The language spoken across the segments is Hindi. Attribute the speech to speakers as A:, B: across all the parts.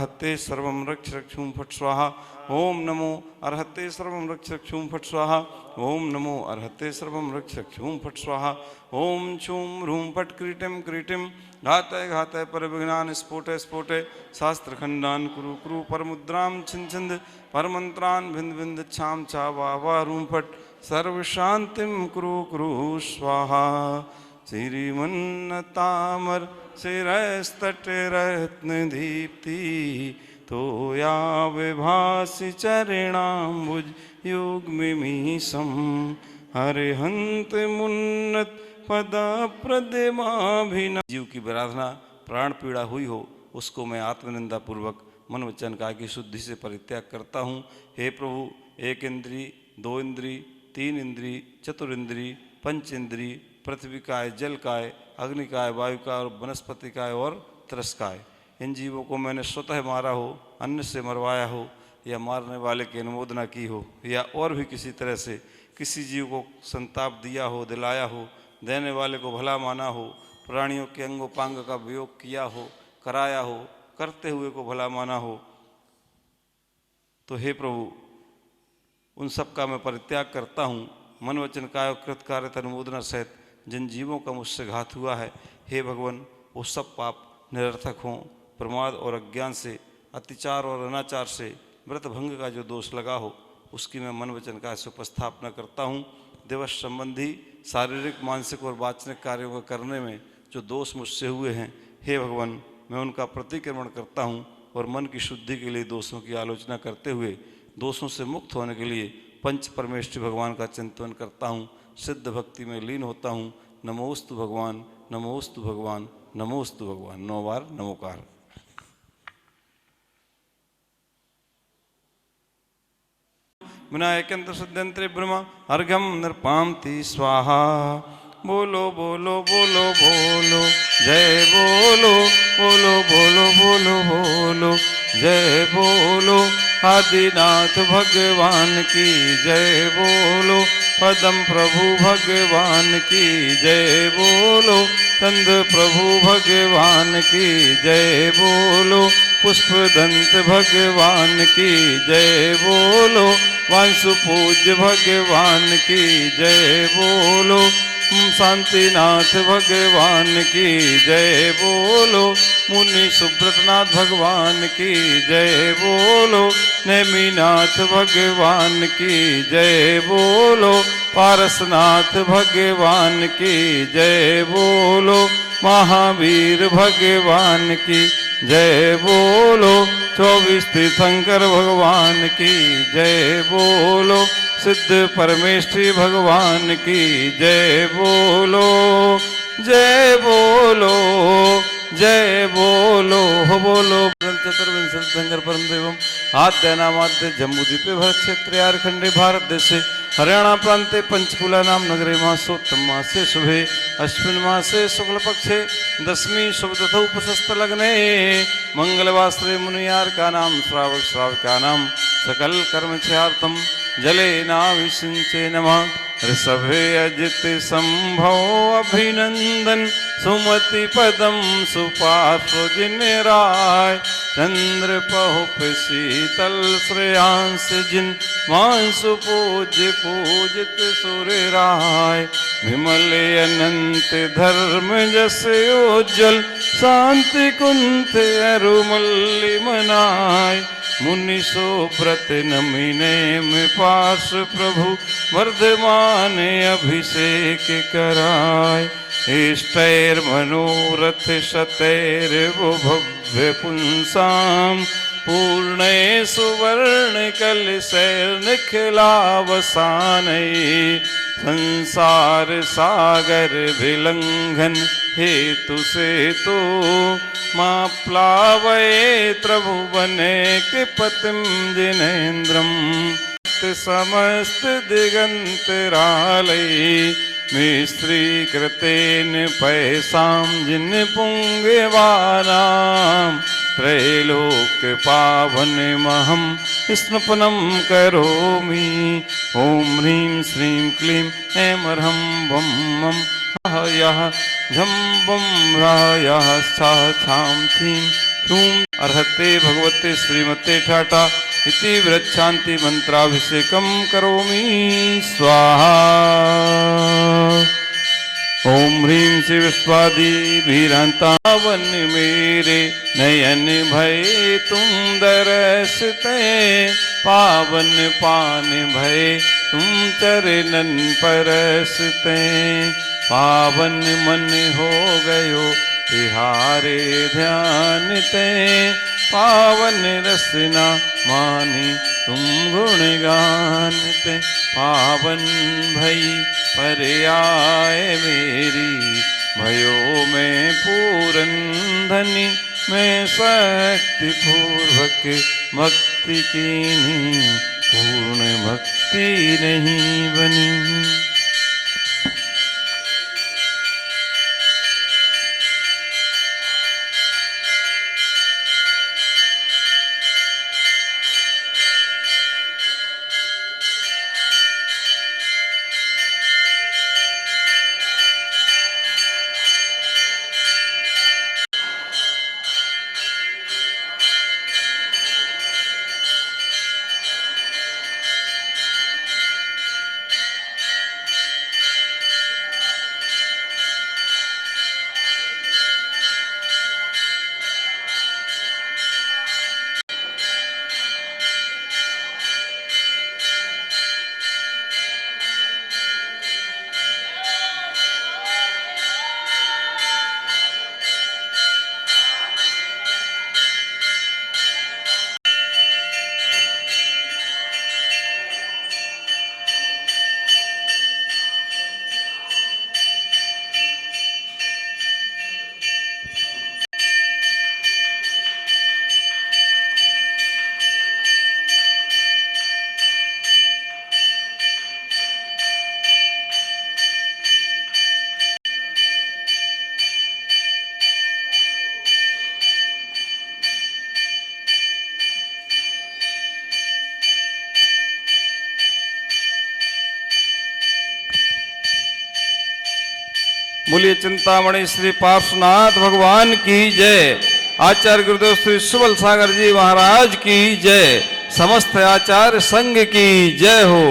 A: अर्हते सर्वं रक्ष रक्षुं फट् स्वाहा। ओम नमो अर्हते सर्वं रक्ष रक्षुं फट् स्वाहा। ओम नमो अर्हते सर्वं रक्ष रक्षुं फट् स्वाहा। ओम छूं ह्रूं फट् क्रीटिं क्रीटिं घातय घातय परविघ्नान् स्फोटय स्फोटय शास्त्रखण्डान् कुरु कुरु परमुद्रां छिन् छिन्द परमन्त्रान् भिन्द भिन्द छां चा वा वा ह्रूं फट् सर्वशान्तिं कुरु कुरु स्वाहा। श्रीमन्नतामर शिरस्तटे रत्नदीप्ति तोया विभासि चरणाम्बुज युग्मिमीशं हरिहन्त मुन्नत पदा प्रदेमाभिना। जीव की आराधना प्राण पीड़ा हुई हो उसको मैं आत्मनिंदा पूर्वक मन वचन काया की शुद्धि से परित्याग करता हूँ। हे प्रभु, एक इंद्री, दो इंद्री, तीन इंद्री, चतुरिंद्री, पंच इंद्री, पृथ्वी काय, जल काय, अग्नि काय, वायु काय और वनस्पति काय और तिरस्काय, इन जीवों को मैंने स्वतः मारा हो, अन्न से मरवाया हो, या मारने वाले की अनुमोदना की हो, या और भी किसी तरह से किसी जीव को संताप दिया हो, दिलाया हो, देने वाले को भला माना हो, प्राणियों के अंगोपांग का वियोग किया हो, कराया हो, करते हुए को भला माना हो, तो हे प्रभु उन सब का मैं परित्याग करता हूँ। मन वचन काय कृत कार्य अनुमोदना सहित जिन जीवों का मुझसे घात हुआ है, हे भगवान वो सब पाप निरर्थक हों। प्रमाद और अज्ञान से, अत्याचार और अनाचार से, व्रत भंग का जो दोष लगा हो उसकी मैं मन वचन काय से उपस्थापना करता हूँ। दिवस संबंधी शारीरिक, मानसिक और वाचनिक कार्यों को करने में जो दोष मुझसे हुए हैं, हे भगवान मैं उनका प्रतिक्रमण करता हूँ और मन की शुद्धि के लिए दोषों की आलोचना करते हुए दोषों से मुक्त होने के लिए पंच परमेश्वरी भगवान का चिंतन करता हूँ। सिद्ध भक्ति में लीन होता हूँ। नमोस्तु भगवान, नमोस्तु भगवान, नमोस्तु भगवान। 9 बार नमोकार। विनायकंत्र सिद्धंत्रे ब्रह्मा अर्घ्यम नृपांति स्वाहा। बोलो बोलो बोलो बोलो जय बोलो, बोलो बोलो बोलो बोलो जय बोलो। आदिनाथ भगवान की जय बोलो, पदम प्रभु भगवान की जय बोलो, चंद प्रभु भगवान की जय बोलो, पुष्पदंत भगवान की जय बोलो, वांसु पूज्य भगवान की जय बोलो, शांतिनाथ भगवान की जय बोलो, मुनि सुब्रतनाथ भगवान की जय बोलो, नेमिनाथ भगवान की जय बोलो, पारसनाथ भगवान की जय बोलो, महावीर भगवान की जय बोलो, 24 तीर्थंकर भगवान की जय बोलो, सिद्ध परमेश्वरी भगवान की जय बोलो, जय बोलो, जय बोलो हो बोलो। चतुर्विंशति तीर्थंकर परम देवम आद्य नामाद्य जम्बूद्वीपे भरत क्षेत्रे आर्खंडे भारत देशे हरियाणा प्रांते पंचकुला नाम नगरे मासोत्तम मासे शुभे अश्विन मासे शुक्ल पक्षे दशमी शुभ तथा उपसस्त लग्ने मंगलवासरे मुनियार का नाम श्रावक श्राविका नाम सकल कर्म छयार्थम जले नाभिषिंचे नमः। ऋषभे अजित संभव अभिनंदन सुमति पदम सुपार्श्व जिन राय, चंद्र पहुप शीतल श्रेयांश जिन मांसु पूज्य पूजित सुर राय, विमल अनंत धर्म जस उज्जवल शांति कुंठ अरुमल्लि मनाय, मुनि सोव्रत नमिने में पार्श प्रभु वर्धमान अभिषेक कराय, इष्टैर मनोरथ शतैर वो भव्य पुंसाम पूर्णे सुवर्ण कलशैर निखिलावसानै, संसार सागर विलंघन हेतु से तो माँ प्लावये त्रिभुवने के पतिम जिनेन्द्रम, समस्त दिगंतरालय मिस्त्री कृतेन पैसाम जिन पुंगवानाम, त्रैलोक पावन महम स्नपनम करोमि, ओम ह्रीं श्रीं क्लीं ऐं ह्रं बम मम यः झं बम यः छा छां छीं ह्रूं अर्हते भगवते श्रीमते ठाटा इति वृक्षान्ति मंत्राभिषेकं करोमि स्वाहा। ओम ह्रीं श्री विश्वादिभिरंतावन मेरे नयन भय तुम दरसते पावन पान भय तुम चरणन परसते पावन मन हो गयो तिहारे ध्यान ते पावन रसना मानी तुम गुण गानते पावन भई पर आए मेरी भयो में पूरन धनी मैं शक्ति पूर्वक भक्ति कीनी पूर्ण भक्ति नहीं बनी। बोलिए चिंतामणि श्री पार्श्वनाथ भगवान की जय। आचार्य गुरुदेव श्री सुबल सागर जी महाराज की जय। समस्त आचार्य संघ की जय हो।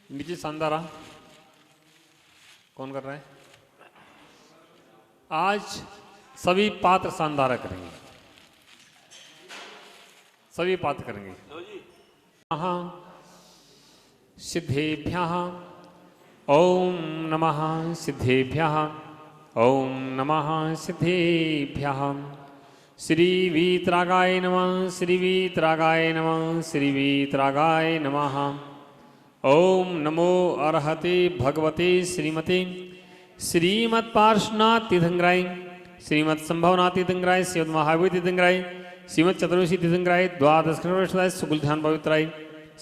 B: नीचे सांदारा कौन कर रहा है? आज सभी पात्र सांदारा करेंगे, सभी पात्र करेंगे। हाँ सिद्धेभ्यः ओम नमः सिद्धेभ्यः ओम नमः सिद्धेभ्यः। श्री वीतरागाय नमः श्री वीतरागाय नमः श्री वीतरागाय नमः। ओम नमो अर्हते भगवते श्रीमते श्रीमत् पार्श्वनाथ तीर्थंकराय श्रीमत् संभवनाथ तीर्थंकराय श्रीमद् महावीर तीर्थंकराय श्रीमत् चतुर्दशी तीर्थंकराय द्वादश खंडवर्षदाय सुकुल ध्यान पवित्राय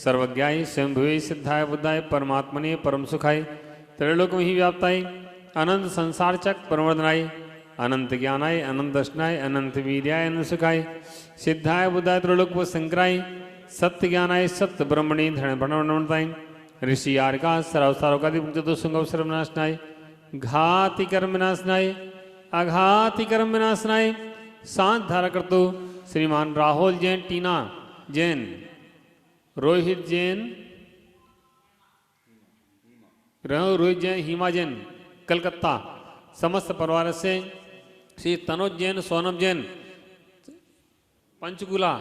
B: सर्वज्ञाय स्वयंभुवे सिद्धाय बुद्धाय परमात्मने परम सुखाय त्रैलोक में ही व्याप्ताय अनंत संसार चक परमवर्धनाय अनंत ज्ञानाय अनंत दर्शनाय अनंत वीर्याय अनंत सुखाय सिद्धाय बुद्धाय त्रिलोक संक्राय सत्य ज्ञानाय सत्य ब्रह्मणि धरण प्रणवताय ऋषि आर्का सर्वसारोकादि मुक्तो संगव सर्वनाशनाय घाति कर्म विनाशनाय आघाति कर्म विनाशनाय शांत धारा करतो श्रीमान राहुल जैन, टीना जैन, रोहित जैन, रोहित जैन, हिमा जैन कलकत्ता समस्त परिवार से श्री तनोज जैन, सोनम जैन पंचकुला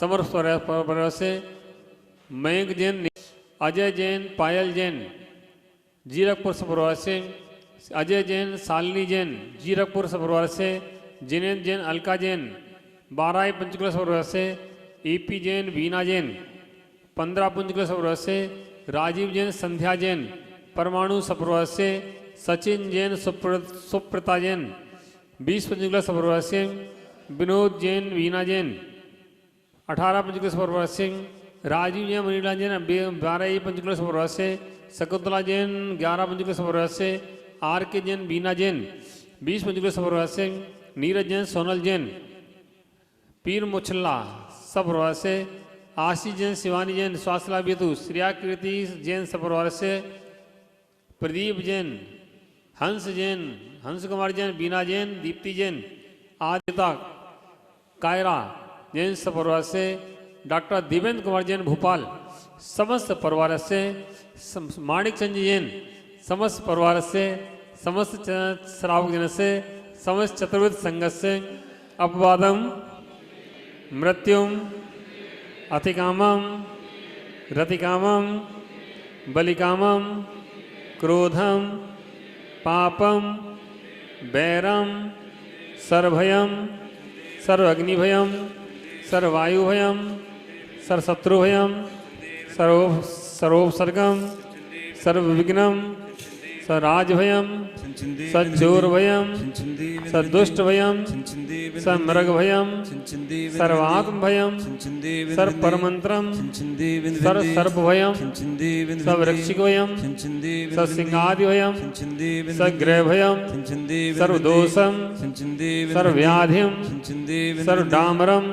B: समस्त परिवार से मयंक जैन, अजय जैन, पायल जैन जीरकपुर परिवार से अजय जैन, शालिनी जैन जीरकपुर परिवार से जिनेन्द्र जैन, अलका जैन बाराई पंचकुला परिवार से ईपी जैन, वीना जैन 15 पंचकुला परिवार से राजीव जैन, संध्या जैन परमाणु परिवार से सचिन जैन, सुप्रता जैन 20 पंचकुला परिवार से विनोद जैन, वीना जैन 18 पंचकुला परिवार से राजीव जैन, मनीला जैन 12 पंचकुला परिवार से शकुंतला जैन 11 पंचकुला परिवार से आर के जैन, बीना जैन 20 पंचकुला परिवार से नीरज जैन, सोनल जैन पीर मुछल्ला सब परिवार से आशीष जैन, शिवानी जैन स्वास्थ्य बेतु श्रिया कीर्ति जैन सब परिवार से प्रदीप जैन, हंस जैन, हंस कुमार जैन, बीना जैन, दीप्ति जैन आदिता कायरा जैन सब परिवार से डॉक्टर दिवेंद्र कुमार जैन भोपाल समस्त परिवार से माणिक चंद जैन समस्त परिवार से समस्त श्रावक जन से समस्त चतुर्विध संघ से अपवादम मृत्युम अतिकामम रतिकामम बलिकामम क्रोधम पापम बैरम सर्वभयम सर्वअग्निभयम सर्ववायुभयम सर्वशत्रुभयम सर्वोपसर्गम सर्वविघ्नम सराजभयम सज्जोरभयम सदुष्टभयम समृगभयम सर्वात्मभयम सर्वपरमंत्रम सर्वसर्पभयम सर्वरक्षिकभयम ससिंहादिभयम सग्रहभयम सर्वदोषम सर्वव्याधिम सर्वडामरम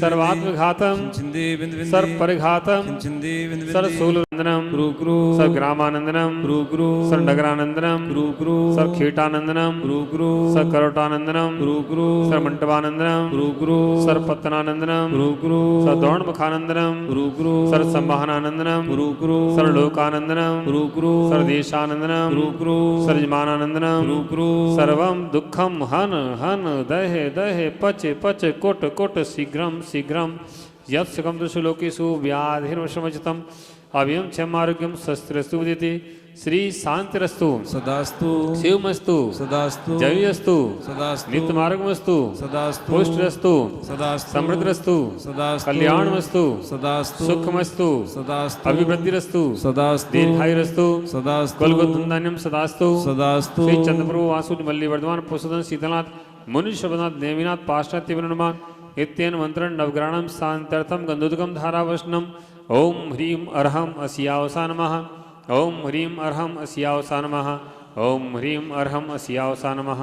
B: सर्वात्मघातम सर्वपरिघातम सर्वशूलवंदनम सर्वग्रामानंदनम सर्वनगरानंदनम सर्वखेटानंदनम सर्वकरोटानंदनम सर्वमंटपानंदनम सर्वपत्तनानंदनम सर्वदौर्णमुखानंदनम सर्वसंवाहनानंदनम सर्वलोकानंदनम सर्वदेशानंदनम सर्वजमानानंदनम सर्वं दुःखम हन हन दहे दहे पच पच कोट कोट शीघ्रम शीघ्रम यत् सुखम दृशु लोकेषु व्याधिर्वशमचितम अभयम क्षमारोग्यम शस्त्रस्तु उदिति श्री शांतिरस्तु
C: सदास्तु
B: शिवमस्तु
C: सदास्तु
B: जयस्तु
C: सदास्तु
B: नित्यमार्गमस्तु
C: सदास्तु
B: पुष्टरस्तु
C: सदास्तु
B: समृद्धरस्तु
C: सदास्तु
B: कल्याणमस्तु
C: सदास्तु
B: सुखमस्तु
C: सदास्तु
B: अभिवृद्धिरस्तु
C: सदास्तु
B: दीर्घायुरस्तु
C: सदास्तु
B: कुलगोधन्धान्यम सदास्तु
C: सदास्तु
B: श्री चंद्रप्रभु वासुदेव मल्ली वर्धमान पुरुषोत्तम शीतलनाथ मुनि शबनाथ देवीनाथ पाश्चात्य विनुमान इत्येन मंत्रण नवग्रहणम शांत्यर्थम गंधोदकम धारावशनम ओम ह्रीम अर्हम अस्यावसा नमः ओम ह्रीम अर्हम अस्यावसा नमः ओम ह्रीम अर्हम अस्यावसा नमः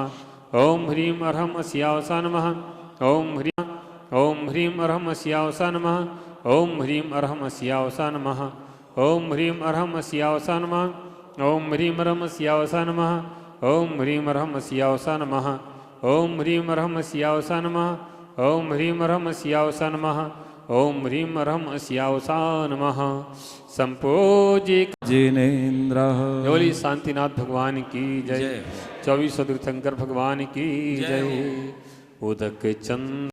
B: ओम ह्रीम अर्हम अस्यावसा नमः ओम ह्रीम अर्हम अस्यावसा नमः ओम ह्रीम अर्हम अस्यावसा नमः ओम ह्रीम अर्हम अस्यावसा नमः ओम ह्रीम अर्हम अस्यावसा नमः ओम ह्रीम अर्हम अस्यावसा नमः ओम ह्रीम अर्हम अस्यावसा नमः ओम ह्रीम अर्हम अस्यावसा नमः ओम ह्रीम अर्हम अस्यावसा नमः संपूजिक
C: जिनेन्द्र
B: बोली शांतिनाथ भगवान की जय 24 तीर्थंकर भगवान की जय उदक चंद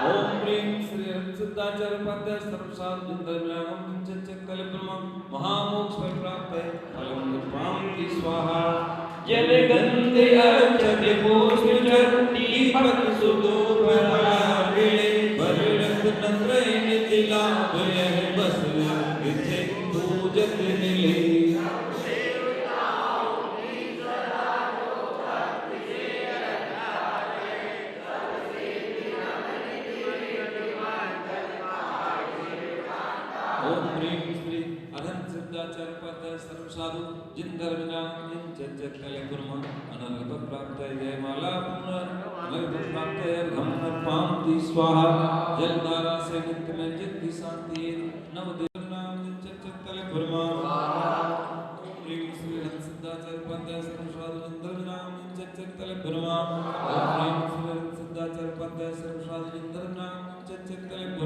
D: ओम प्रेम श्री सिद्धाचार्य पद सर्वसाध दुर्दर्शनम चक्कल ब्रह्म महामोक्ष फल प्राप्त है फलम प्राप्ति स्वाहा जल गंधे अर्चत पुष्प दीपक सुदो परागे बररत नंद्र नित्य लाभ यह बस विधि पूजत मिले ओम प्रेम श्री अनंत सिद्धाचार्य पद सर्व साधु जिन धर्म नाम जिन चक्कल गुरुम अनंत प्राप्त है जय माला अनंत प्राप्त है हम पांति स्वाहा जल धारा से नित्य में जित की शांति नव देव नाम जिन चक्कल गुरुम ओम प्रेम श्री अनंत सिद्धाचार्य पद सर्व साधु जिन धर्म नाम जिन चक्कल गुरुम ओम प्रेम श्री अनंत सिद्धाचार्य पद सर्व साधु जिन धर्म नाम जिन चक्कल गुरुम ओम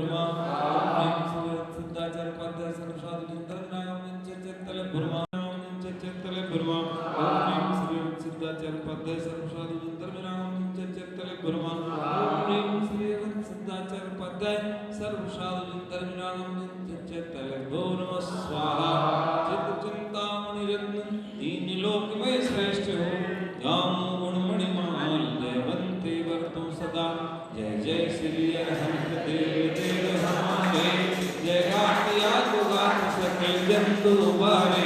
D: प्रेम श्री सिद्धाचार्य पद सर्वसाधु चिंतन नाम चक्कल गुरुमा चक्कल गुरुमा ओम प्रेम श्री सिद्धाचार्य पद सर्वसाधु चिंतन नाम चक्कल गुरुमा ओम प्रेम श्री सिद्धाचार्य पद सर्वसाधु चिंतन नाम चक्कल गुरुमा स्वाहा चित्त चिंतामणि रत्न तीन लोक में श्रेष्ठ हो राम गुण मणि माल जयवंते वर्तु सदा जय जय श्री अरहंत देव देव हमारे जय गातिया तो गात सकल जंतु बारे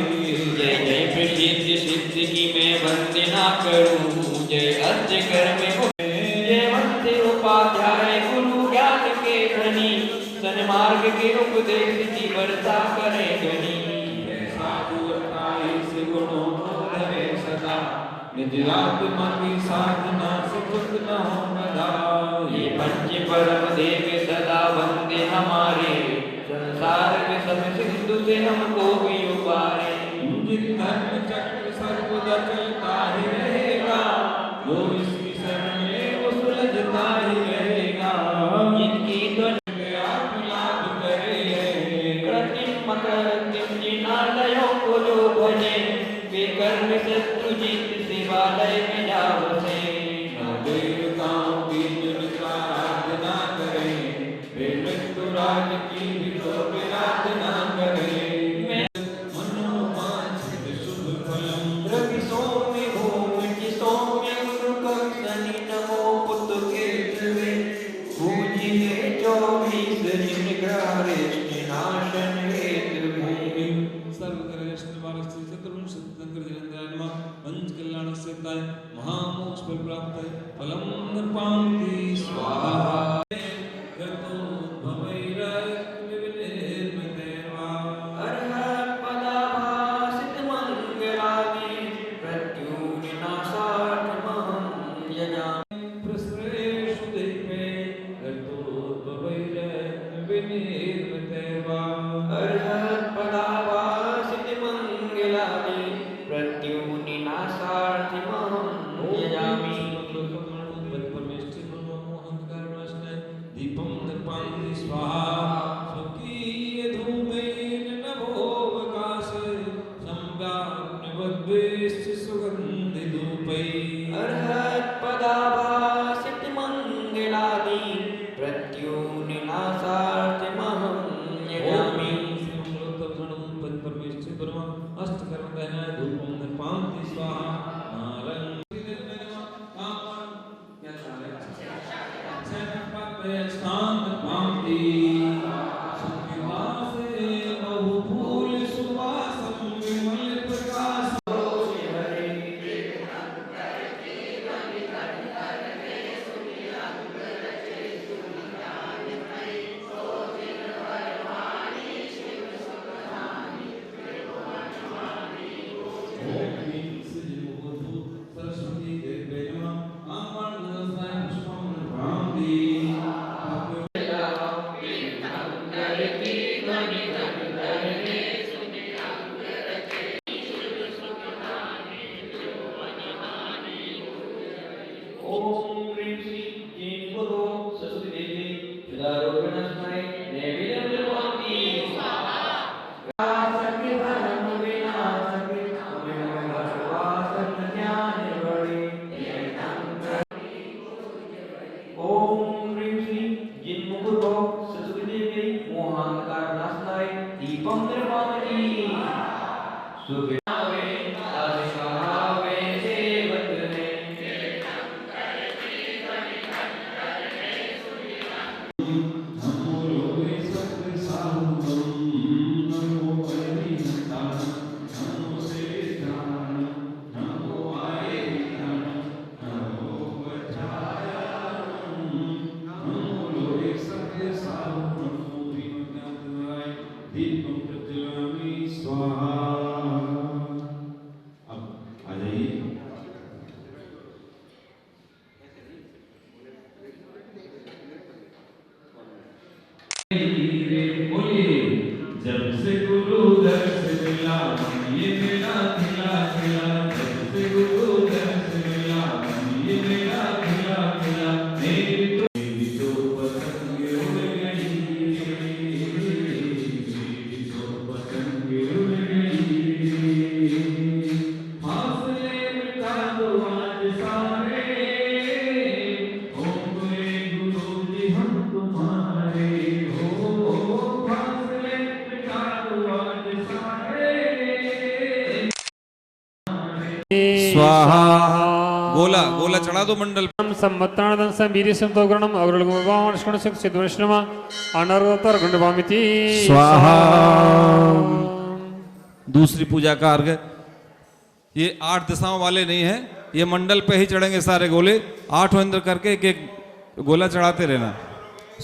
E: जय जय प्रसिद्ध सिद्ध की मैं वंदना करूं जय अर्ज कर में जय वंदे उपाध्याय गुरु ज्ञान के धनी सन्मार्ग के उपदेश की वर्षा करे गणी
D: साधु अताई से गुणों धरे सदा निज आत्मा की साधना से खुद न हो बदा
E: ये पंच परम देव सदा वंदे हमारे संसार में सब सिंधु से हमको भी उबारे
D: जिन धर्म चक्र सर्वदा चलता ही रहेगा जो इसकी शरण में वो सुलझता ही रहेगा
E: जिनकी ध्वनि
D: आप याद करे
E: कृत्रिम मकृत्रिम जिनालयों को जो भजे वे कर्म शत्रु जीत शिवालय में जा बसे
D: देवताओं की जिनका आराधना करें वे मृत्युराज की भी तो आराधना करें मनोवांछित शुभ फलम
E: रवि सौम्य भूमि सौम्य गुरु कंसनि नमो पुत के ध्रुवे पूजिए 24 जिन ग्रह रेष्टि नाशन हेतु
D: सर्वकरेष्ण वारस्य चतुर्विंश शतकर जयंत्यान्मा पंच कल्याण से ताय महामोक्ष फल प्राप्त है फलम नृपांति स्वाहा गतो भवैरग्निर्मितेर्वा
E: अरहत पदाभासित मंगलानि प्रत्युविनाशार्थमहं यजामि
D: प्रसरेषु देवे गतो भवैरग्निर्मितेर्वा
E: अरहत पदाभासित मंगलानि प्रत्युविनाशार्थमहं यजामि
D: दीपम दर्पांति स्वाहा स्वकीय धूमेन नभोवकाश संव्याप्नवद्वेश्च सुगंधि धूपै
E: अरहत पदाभासित मंगलानि प्रत्युविनाशार्थमहं यजामि
D: धूपम दर्पांति स्वाहा
E: ओम ह्रीं श्रीं जीं गुरु सरस्वती देवी पितारोपणस्मै नैवेद्यं निर्मामि स्वाहा सके धर्म विनाशके अमिमं भगवान् ज्ञान वडे ओम ह्रीं श्रीं जीं गुरु सरस्वती देवी मोहांकार नाशनाय दीपं निर्मामि सुविनावे आदिकावे सेवकने
D: जब से गुरु दर से मिला ये मेरा खिला खिला जब से गुरु दर से मिला ये मेरा खिला खिला मेरी तो पतंग उड़ गई मेरी तो पतंग उड़ गई फासले मिटा दो आज सारे हो गए गुरु जी हम तुम्हारे हो फासले मिटा दो आज सारे
C: स्वाहा गोला गोला चढ़ा दो मंडल
B: सम्मतानदं संवीर्य संतोग्रणम अग्रलगुणवान शक्ति सिद्धवैष्णव अनर्गतर गंडवामिति
C: स्वाहा। दूसरी पूजा का अर्घ ये 8 दिशाओं वाले नहीं है, ये मंडल पे ही चढ़ेंगे सारे गोले। 8 इंद्र करके एक एक गोला चढ़ाते रहना।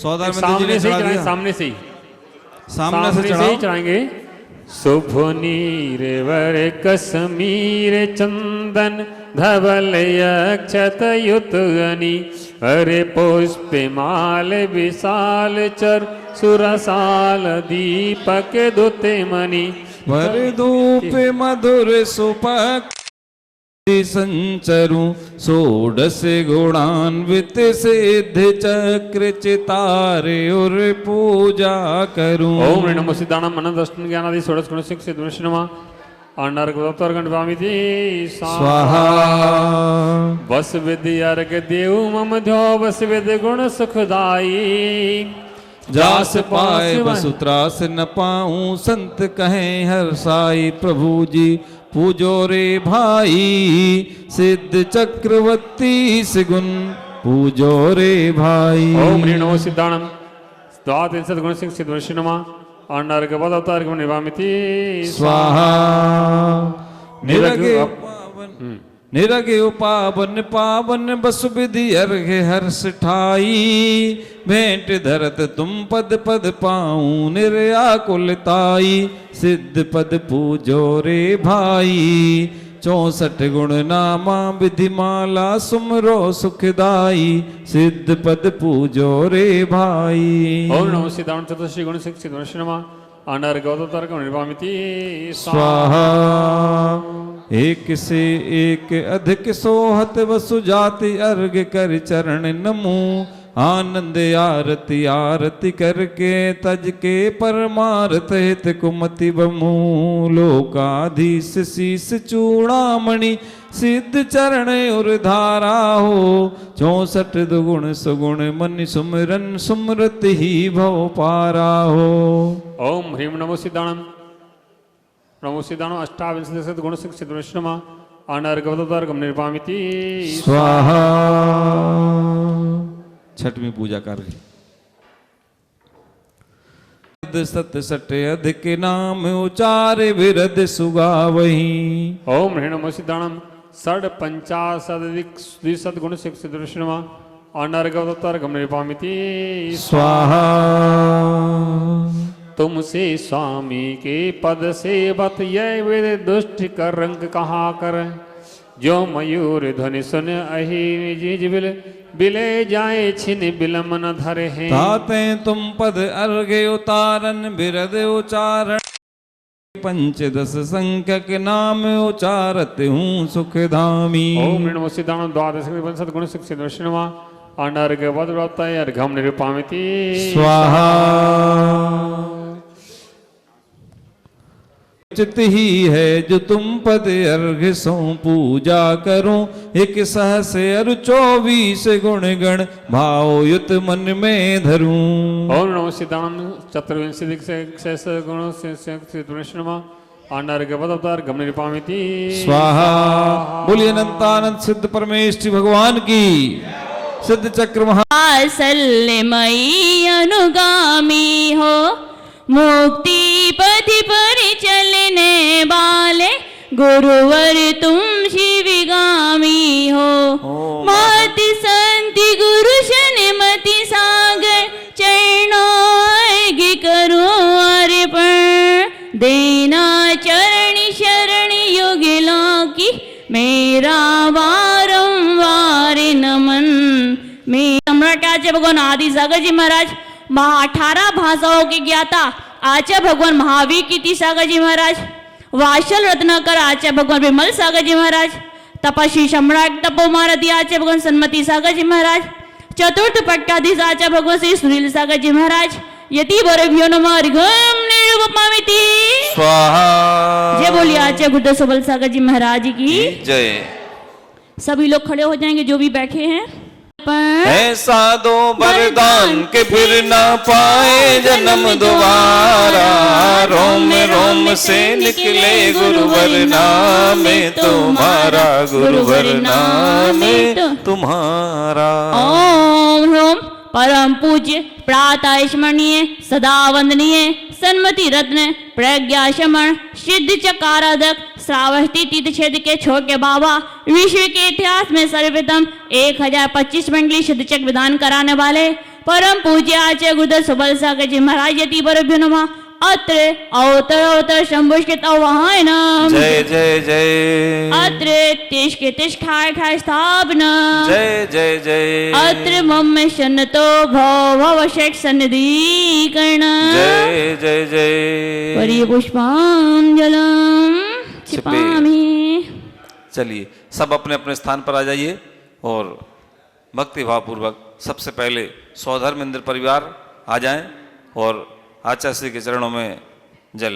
C: सौदार में
B: सामने से चढ़ाएं, सामने से ही ही चढ़ाएंगे। सुभुनीर वर कश्मीर चंदन धवल अक्षत युतगनि हरे पुष्प माल विशाल चर सुरसाल दीपक दुते मणि
C: वर धूप मधुर सुपक संचरु षोडश गुणान्वित सिद्ध चक्र चितारे और पूजा करूं।
B: ओम नमो सिद्धानाम अनंतष्टम ज्ञानादि षोडश गुण सिद्ध वैष्णव अनर्गोत्तर गणवामिति
C: स्वाहा।
B: बस विद्या अर्घ देव मम ध्यो बस विद गुण सुखदाई
C: जास पाए बसु त्रास न पाऊं संत कहें हर साई। प्रभु जी पूजो रे भाई सिद्ध चक्रवर्ती सिगुन पूजो रे भाई।
B: ओम नमो सिद्धानम द्वात्रिंशत् गुण सिद्ध वैष्णव अनर्घ पदावतार निवामिति
C: स्वाहा। निरगे पावन पावन बसु विधि अर्घ हर्ष ठाई भेंट धरत तुम पद पद पाऊं निर्याकुलताई। सिद्ध पद पूजो रे भाई 64 गुण नामा विधि माला सुमरो सुखदाई। सिद्ध पद पूजो रे भाई।
B: ओम नमो सिद्धानम चतुर्श्री गुण सिद्ध वैष्णव अनर्घ पदावतार निवामिति
C: स्वाहा। एक से एक अधिक सोहत वसु जाति अर्घ कर चरण नमो। आनंद आरती आरती करके तज के परमार्थ हित कुमति बमू। लोकाधीश शीस चूड़ामणि सिद्ध चरण उर धारा हो। 64 दुगुण सुगुण मन सुमरन सुमृत ही भव पारा हो।
B: ओम ह्रीं नमो सिद्धानम अष्टाविंशति गुण सिद्ध वैष्णव अनर्घ पदावतार निर्वामिति
C: स्वाहा। छठवीं पूजा कर सत सट अधिक नाम उचार विरद सुगावही।
B: ओम ह्रीं नमो सिद्धानम षड पंचाशदिक गुण सिद्ध वैष्णव अनर्घ पदावतार निर्वामिति
C: स्वाहा।
B: तुमसे स्वामी के पद सेवत यह वेद दुष्ट कर रंग कहा कर। जो मयूर ध्वनि सुन अहि निज बिल बिले जाए छिन बिलम न धरे हैं।
C: ताते तुम पद अर्घ उतारन बिरद उचारण पंचदश संख्यक नाम उचारत हूँ सुखधामी।
B: ओम नमो सिद्धाणं द्वादश सद्गुण शिक्षित दर्शनमा अनर्घ वद्व्रताय अर्घम निरूपामिति
C: स्वाहा। चित ही है जो तुम पद अर्घ सो पूजा करो, एक सहस अरु 24 गुण गण भाव युत मन में धरूं।
B: ओम नमो सिद्धाणं चतुर्विंशति गुण शिक्षित दर्शनमा अनर्घ वद्व्रताय अर्घम निरूपामिति
C: स्वाहा। बोलिए अनंतानंद सिद्ध परमेश्वर भगवान की। सिद्ध चक्र
F: वात्सल्यमयी अनुगामी हो, मुक्ति पथि पर चलने वाले गुरुवर तुम शिवगामी हो। मति संति गुरु शनिमति सागर चरणों करो अर्पण, देना चरणी शरणी युगलों की मेरा वारंवार नमन। मैं सम्राट आचार्य भगवान आदि सागर जी महाराज, 18 भाषाओं के ज्ञाता आचार्य भगवान महावीर कीर्ति सागर जी महाराज, वाशल रत्नाकर आचार्य भगवान विमल सागर जी महाराज, तपस्वी सम्राट तपो महारथी आचार्य भगवान सन्मति सागर जी महाराज, चतुर्थ पट्टाधीश आचार्य भगवान श्री सुनील सागर जी महाराज, यति वरभ्यो नमः अर्घम निरूपमामिति
A: स्वाहा।
F: जय बोलिए आचार्य गुरुदेव सबल सागर जी महाराज की
A: जय।
F: सभी लोग खड़े हो जाएंगे जो भी बैठे हैं।
A: ऐसा दो वरदान के फिर ना पाए जन्म दोबारा, रोम रोम से निकले गुरुवर नाम तुम्हारा, गुरुवर नाम तुम्हारा।
F: ओम ह्रोम परम पूज्य प्रातः स्मरणीय सदा वंदनीय सन्मति रत्न प्रज्ञा शमन सिद्ध चकाराधक श्रावस्ती तीर्थ क्षेत्र के छोटे बाबा, विश्व के इतिहास में सर्वप्रथम 1025 मंडली सिद्ध चक विधान कराने वाले परम पूज्य आचार्य गुरुदेव सबल सागर जी महाराज यति वरभ्यो नमः अत्र अवतर शंभुष्कृत अवहाय नम।
A: जय जय जय।
F: अत्र तिष्ठ खाय स्थापना।
A: जय जय जय।
F: अत्र मम सन्नतो भव शेख सन्निधीकरण।
A: जय जय जय।
F: परि पुष्पांजलम छिपामि।
A: चलिए सब अपने अपने स्थान पर आ जाइए और भक्ति भाव पूर्वक सबसे पहले सौधर्म इंद्र परिवार आ जाएं और आचार्य श्री के चरणों में जल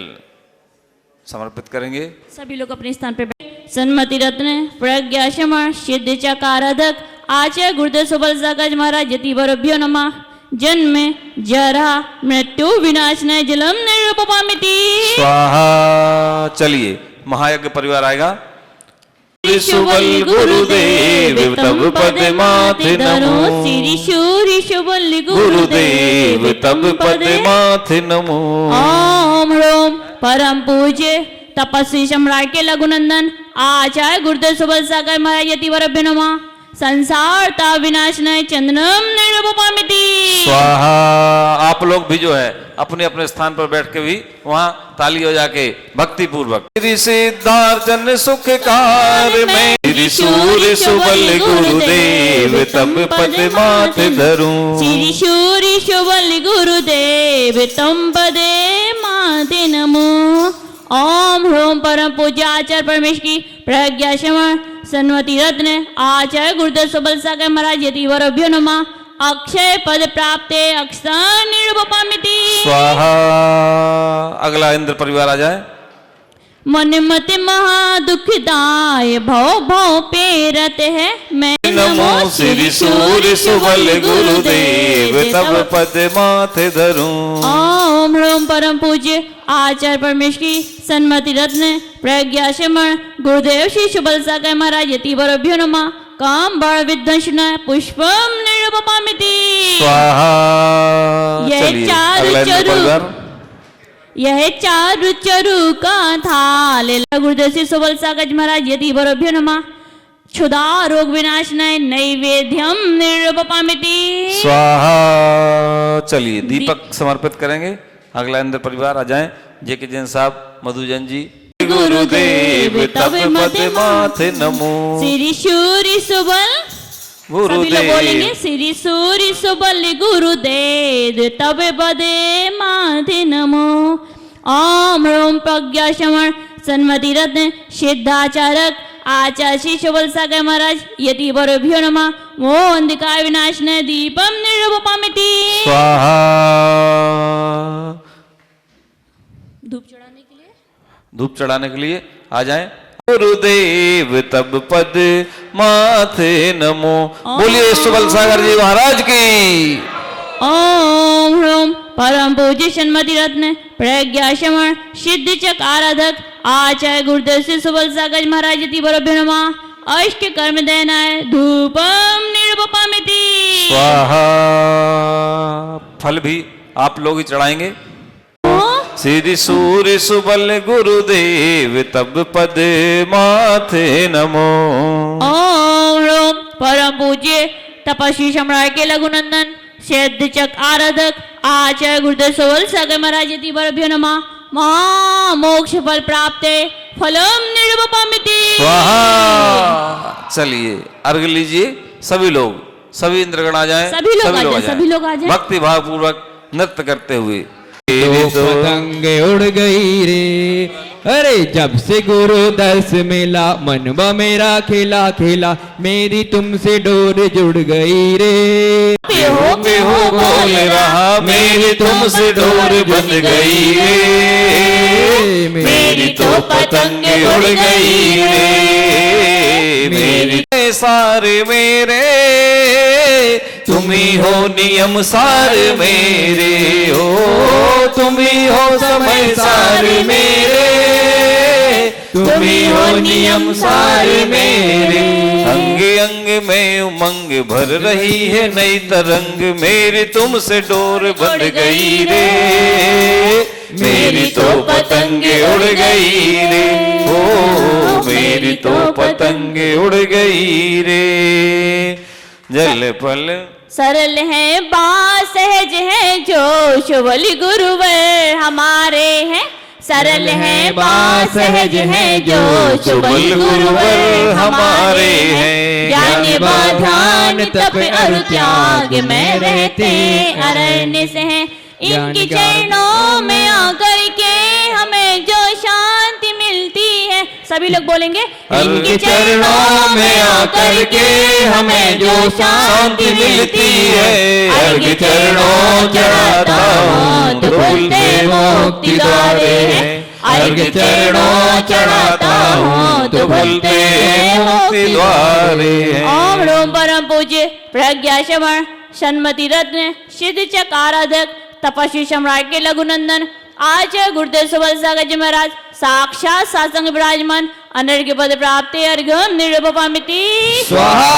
A: समर्पित करेंगे।
F: सभी लोग अपने स्थान पर सन्मति रत्न प्रज्ञा शमन सिद्ध चकाराधक आचार्य गुरुदेव सबल सागर महाराज यति वरभ्यो नमः जन्म जरा मृत्यु विनाशनाय जलम निरूपमामिति स्वाहा।
A: चलिए महायज्ञ परिवार आएगा। सुबल गुरुदेव तब पद माथे नमो,
F: श्री शूरि सुबल
A: गुरुदेव तब पद माथे नमो।
F: ओम ह्रोम परम पूज्य तपस्वी सम्राट के लघुनंदन आचार्य गुरुदेव सबल सागर महाराज यति वरभ्यो नमः संसार ता विनाशनाय चंदनम निरूपमामिति
A: स्वाहा। आप लोग भी जो है अपने अपने स्थान पर बैठ के भी वहाँ ताली हो जाके भक्ति पूर्वक श्री सिद्धार्जन सुखकार में श्री सूर्य सुबल गुरुदेव तब पद माथे धरूं।
F: श्री सूर्य सुबल गुरुदेव तम पदे माथे नमो। ओम ह्रोम परम पूज्य आचार्य परमेश्वर की प्रज्ञा शमन सन्मति रत्न आचार्य गुरुदेव सबल सागर महाराज यति वरभ्यो नमः अक्षय पद प्राप्ते अक्षर निरूपमामिति स्वाहा।
A: अगला इंद्र परिवार आ जाए।
F: मन मत महा दुखदाय भव भव पेरत है मैं
A: नमो श्री सूर्य सुबल गुरुदेव तब पद माथे धरूं।
F: ओम ह्रोम परम पूज्य आचार्य परमेश्वर की सन्मति रत्न प्रज्ञा शमन गुरुदेव श्री सुबल सागर महाराज यति वरभ्यो नमः काम बड़ विध्वंसन पुष्पम निरूपमामिति स्वाहा। यह चारु चरु का थाल गुरुदेव श्री सुबल सागर महाराज यति वरभ्यो नमः क्षुधा रोग विनाशनाय नैवेद्यम निरूपमामिति
A: स्वाहा। चलिए दीपक समर्पित करेंगे। अगला इंद्र परिवार आ जाएं। जे के जैन साहब मधुजन जी गुरुदेव तब पद माथे नमो।
F: श्री सूर्य सुबल गुरुदेव बोलेंगे श्री सूर्य सुबल गुरुदेव तब पदे माथे नमो। ओम ह्रूम प्रज्ञा श्रवण सन्मति रत्न सिद्धाचारक आचार्य श्री शोभल सागर महाराज यति बरोभ्यो नमः वो अंधकार विनाशने दीपम निर्वपामिति
A: स्वाहा।
F: धूप चढ़ाने के लिए
A: धूप चढ़ाने के लिए आ जाएं। गुरुदेव तब पद माथे नमो। बोलिए सुबल सागर जी महाराज की।
F: ओम ह्रूम परम पूज्य सन्मति रत्न प्रज्ञा श्रवण सिद्ध चक आराधक आचार्य गुरुदेव श्री सुबल सागर महाराज यति बरोभ्यो नमः अष्ट कर्म देनाय धूपम निर्वपामिति
A: स्वाहा। फल भी आप लोग ही चढ़ाएंगे। श्री सूर्य सुबल गुरुदेव तब पद माथे नमो।
F: ओम ह्रूम परम पूज्य तपस्वी सम्राट के लघुनंदन सिद्ध चक आराधक आचार्य गुरुदेव सुबल सागर महाराज यति बरोभ्यो नमः महा मोक्ष फल प्राप्त फलम निर्वपामिति
A: स्वाहा। चलिए अर्घ लीजिए सभी लोग, सभी इंद्रगण आ जाएं।
F: सभी लोग आ जाएं।
A: भक्ति भाव पूर्वक नृत्य करते हुए।
G: तो पतंग उड़ गई रे, अरे जब से गुरु दर्श मिला मनवा मेरा खिला खिला, मेरी तुमसे डोर जुड़ गई रे।
A: बेहो बेहो बोल रहा मेरी तुमसे डोर बंध गई रे, मेरी तो पतंग उड़ गई रे। मेरी सारे मेरे तुम ही हो नियम सारे मेरे, हो तुम ही हो समय सारे मेरे, तुम ही हो नियम सारे मेरे। अंग अंग में उमंग भर रही है नई तरंग, मेरी तुमसे डोर बंध गई रे, मेरी तो पतंग उड़ गई रे, ओ मेरी तो पतंग उड़ गई रे। जल पल
F: सरल है बात सहज है जो शुभल गुरुवर हमारे हैं, सरल है बात सहज है जो शुभल गुरुवर हमारे हैं। ज्ञान ध्यान तप और त्याग में रहते अरण्य से हैं, इनके चरणों में आकर के हमें जो शांति मिलती है। सभी लोग बोलेंगे
A: इनके चरणों में आकर के हमें जो शांति मिलती है। अर्घ चरणों चढ़ाता हूँ तो खुलते मुक्ति द्वारे हैं, अर्घ चरणों चढ़ाता हूँ तो खुलते मुक्ति द्वारे हैं।
F: ओम ह्रूम परम पूज्य प्रज्ञा श्रवण सन्मति रत्न सिद्ध चक आराधक तपस्वी सम्राट के लघुनंदन आचार्य गुरुदेव सुबल सागर जी महाराज साक्षात सासंग विराजमान अनर्घ्य पद प्राप्त अर्घ्यम निर्वपामिति
G: स्वाहा।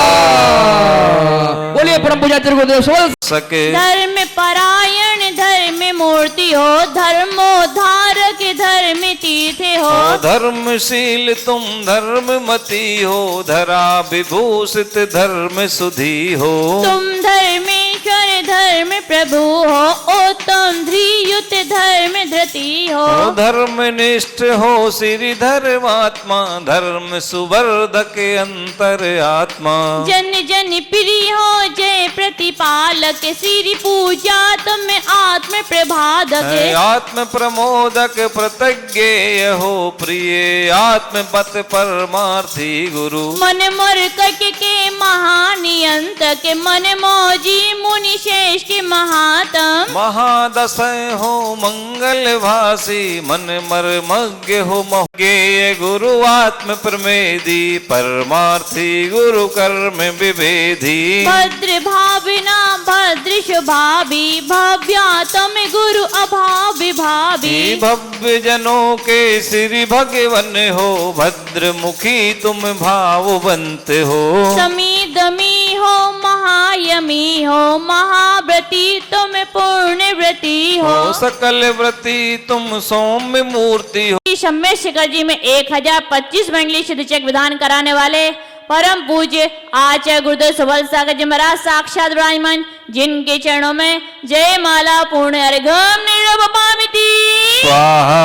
G: बोलिए परम पूज्य गुरुदेव सुबल
A: सके
F: धर्म परायण धर्म मूर्ति हो, धर्मोद्धारक धर्म तीर्थ हो।
A: धर्मशील तुम धर्ममती हो, धरा विभूषित धर्म सुधी हो।
F: तुम धर्मेश्वर धर्म प्रभु हो, उत्तम धीयुत धर्म धृति हो।
A: धर्मनिष्ठ हो श्री धर्मात्मा, धर्म सुवर्धक अंतर आत्मा।
F: जन जन प्रिय हो जय प्रतिपालक, श्री पूजा तुम आत्म प्रभादक।
A: आत्म प्रमोदक प्रतिज्ञेय हो, प्रिय आत्म पत परमार्थी गुरु।
F: मन मोर कट के महानियंतक, मन मोजी मुनि शेष के महातम।
A: महादश हो मंगल भासी, मन मर्मज्ञ हो मज्ञेय गुरु। आत्म प्रमेदी परमार्थी गुरु कर्म विभेदी।
F: भद्र भाविना भद्र शुभावी, भव्यातम गुरु अभावी भावी।
A: भव्य जनों के श्री भगवन हो, भद्र मुखी तुम भाववंत हो।
F: समीदमी हो महायमी हो, महाव्रती तुम पूर्ण व्रती हो।
A: सकल व्रती तुम सौम्य मूर्ति हो।
F: शम्य शिखर जी में 1025 मंडली सिद्ध चक विधान कराने वाले परम पूज्य आचार्य गुरुदेव सुबल सागर जी महाराज साक्षात विराजमान, जिनके चरणों में जय माला पूर्ण अर्घ्यम निर्वपामिति
A: स्वाहा।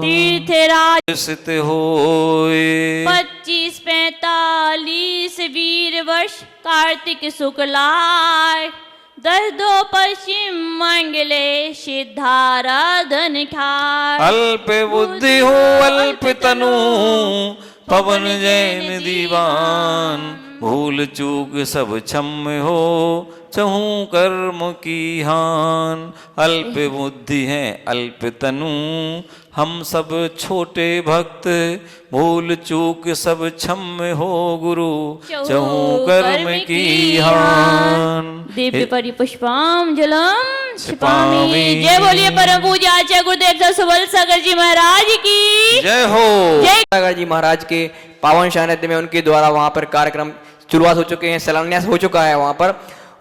F: तीर्थराज
A: सित होए
F: 25-45 वीर वर्ष कार्तिक शुक्लाय दो पश्चिम मंगले सिद्धाराधन ठार।
A: अल्प बुद्धि हो अल्प तनु पवन जैन दीवान, भूल चूक सब क्षम्य हो चहूँ कर्म की हान। अल्प बुद्धि है अल्प तनु हम सब छोटे भक्त, भूल चूक सब क्षम्य हो गुरु चहूँ कर्म की हान।
F: दिव्य परिपुष्पाम जलम छिपामी। जय बोलिए परम पूज्य आचार्य गुरुदेव सुबल सागर जी महाराज की
A: जय हो।
F: जय
G: सागर जी महाराज के पावन सानिध्य में उनके द्वारा वहाँ पर कार्यक्रम शुरुआत हो चुके हैं, शिलान्यास हो चुका है वहाँ पर।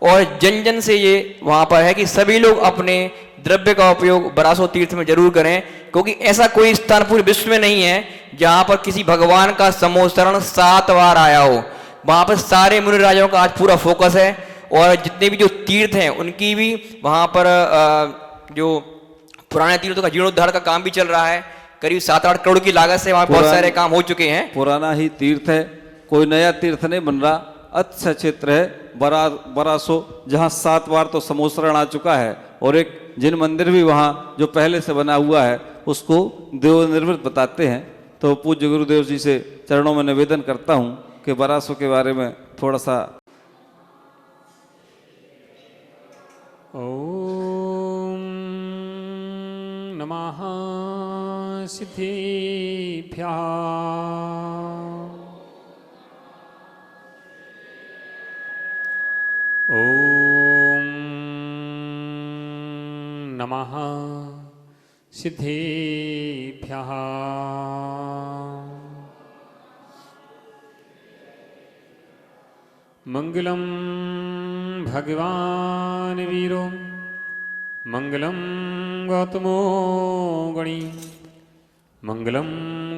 G: और जन जन से ये वहाँ पर है कि सभी लोग अपने द्रव्य का उपयोग बरासो तीर्थ में जरूर करें, क्योंकि ऐसा कोई स्थान पूरे विश्व में नहीं है जहाँ पर किसी भगवान का समोसरण 7 बार आया हो। वहाँ पर सारे मुनि राजाओं का आज पूरा फोकस है, और जितने भी जो तीर्थ हैं उनकी भी वहाँ पर जो पुराने तीर्थों का जीर्णोद्धार का काम भी चल रहा है। करीब 7-8 करोड़ की लागत से वहाँ बहुत सारे काम हो चुके हैं।
C: पुराना ही तीर्थ है, कोई नया तीर्थ नहीं बन रहा। अच्छा क्षेत्र है बरासो, जहाँ 7 बार तो समोसरण आ चुका है, और एक जिन मंदिर भी वहाँ जो पहले से बना हुआ है उसको देव निर्मित बताते हैं। तो पूज्य गुरुदेव जी से चरणों में निवेदन करता हूँ कि बरासो के बारे में थोड़ा सा।
B: ओम नमः सिद्धिभ्यः। ओम नमः सिद्धिभ्यः। मंगलम भगवान वीरो मंगलम गौतमो गणी मंगलम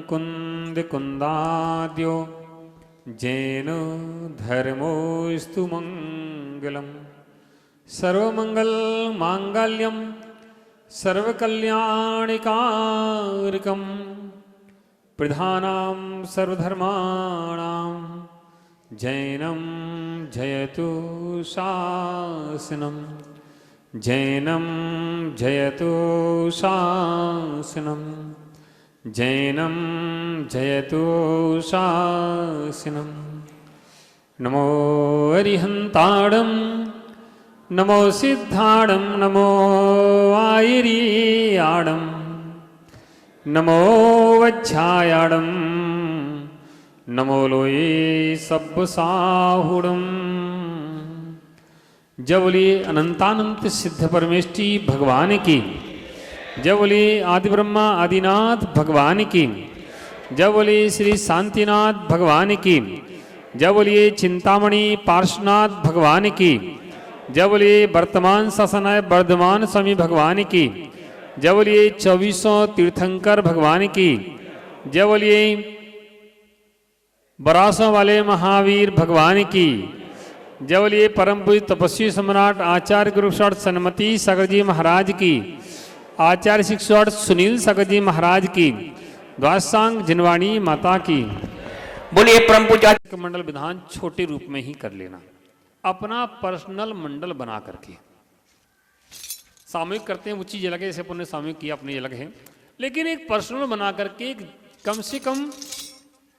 B: कुंद कुंदाद्यो जैन धर्मोस्तु मंगलम। सर्वमंगल मांगल्यम सर्वकल्याणिकारकम प्रधानां सर्वधर्माणां जैनं जयतु शासनं। जैनं जयतु शासनं। जैनं जयतु शासनं। नमो अरिहन्ताणं नमो सिद्धाणं नमो आयर्याणं नमो वज्झायाणं नमो लोये सब्बसाहुडं। जय बोलिए अनंतानंत सिद्ध परमेष्टि भगवान की। जय बोलिए आदि ब्रह्मा आदिनाथ भगवान की। जय बोलिए श्री शांतिनाथ भगवान की। जय बोलिए चिंतामणि पार्श्वनाथ भगवान की। जय बोलिए वर्तमान शासनाय वर्धमान स्वामी भगवान की। जय बोलिए 2400 तीर्थंकर भगवान की। जय बोलिए बरासों वाले महावीर भगवान की। जय बोलिए परम पूज्य तपस्वी सम्राट आचार्य गुरुसाठ सन्मति सागर जी महाराज की। आचार्य शिक्षाठ सुनील सागर जी महाराज की। द्वादशांग जिनवाणी माता की।
G: बोलिए परम पूज्य
B: मंडल विधान छोटे रूप में ही कर लेना, अपना पर्सनल मंडल बना करके। सामूहिक करते हैं वो चीज अलग है, जैसे अपन ने सामूहिक किया अपनी अलग है, लेकिन एक पर्सनल बना करके कम से कम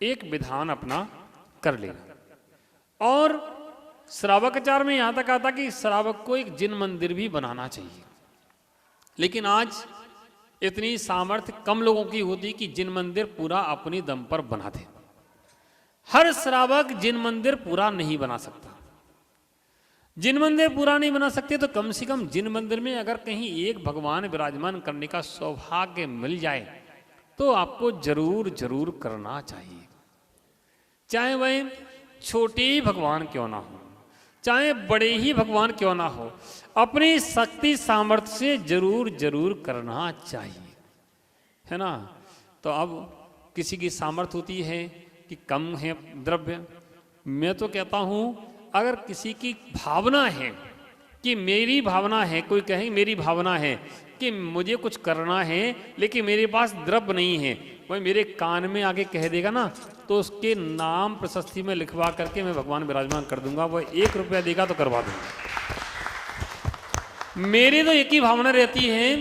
B: एक विधान अपना कर लेना। और श्रावकाचार में यहां तक आता कि श्रावक को एक जिन मंदिर भी बनाना चाहिए, लेकिन आज इतनी सामर्थ्य कम लोगों की होती कि जिन मंदिर पूरा अपनी दम पर बनाते। हर श्रावक जिन मंदिर पूरा नहीं बना सकता। जिन मंदिर पूरा नहीं बना सकते तो कम से कम जिन मंदिर में अगर कहीं एक भगवान विराजमान करने का सौभाग्य मिल जाए तो आपको जरूर जरूर करना चाहिए। चाहे वह छोटे ही भगवान क्यों ना हो, चाहे बड़े ही भगवान क्यों ना हो, अपनी शक्ति सामर्थ्य से जरूर जरूर करना चाहिए, है ना। तो अब किसी की सामर्थ्य होती है कि कम है द्रव्य। मैं तो कहता हूं अगर किसी की भावना है कि मेरी भावना है, कोई कहे मेरी भावना है कि मुझे कुछ करना है लेकिन मेरे पास द्रव्य नहीं है, वह मेरे कान में आगे कह देगा ना तो उसके नाम प्रशस्ति में लिखवा करके मैं भगवान विराजमान कर दूंगा। वह 1 रुपया देगा तो करवा दूंगा। मेरी तो एक ही भावना रहती है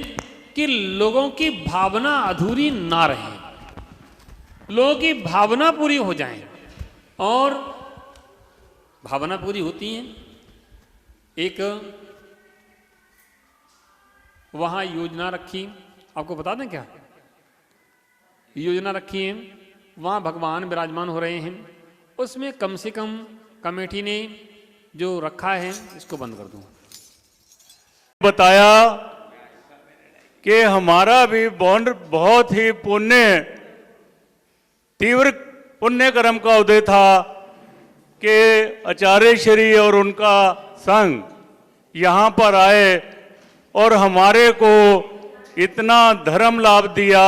B: कि लोगों की भावना अधूरी ना रहे, लोगों की भावना पूरी हो जाए। और भावना पूरी होती है। एक वहां योजना रखी, आपको बता दें क्या योजना रखी है? वहां भगवान विराजमान हो रहे हैं, उसमें कम से कम कमेटी ने जो रखा है इसको बंद कर दूं।
H: बताया कि हमारा भी बॉन्ड बहुत ही तीव्र पुण्य कर्म का उदय था कि आचार्य श्री और उनका संघ यहाँ पर आए और हमारे को इतना धर्म लाभ दिया,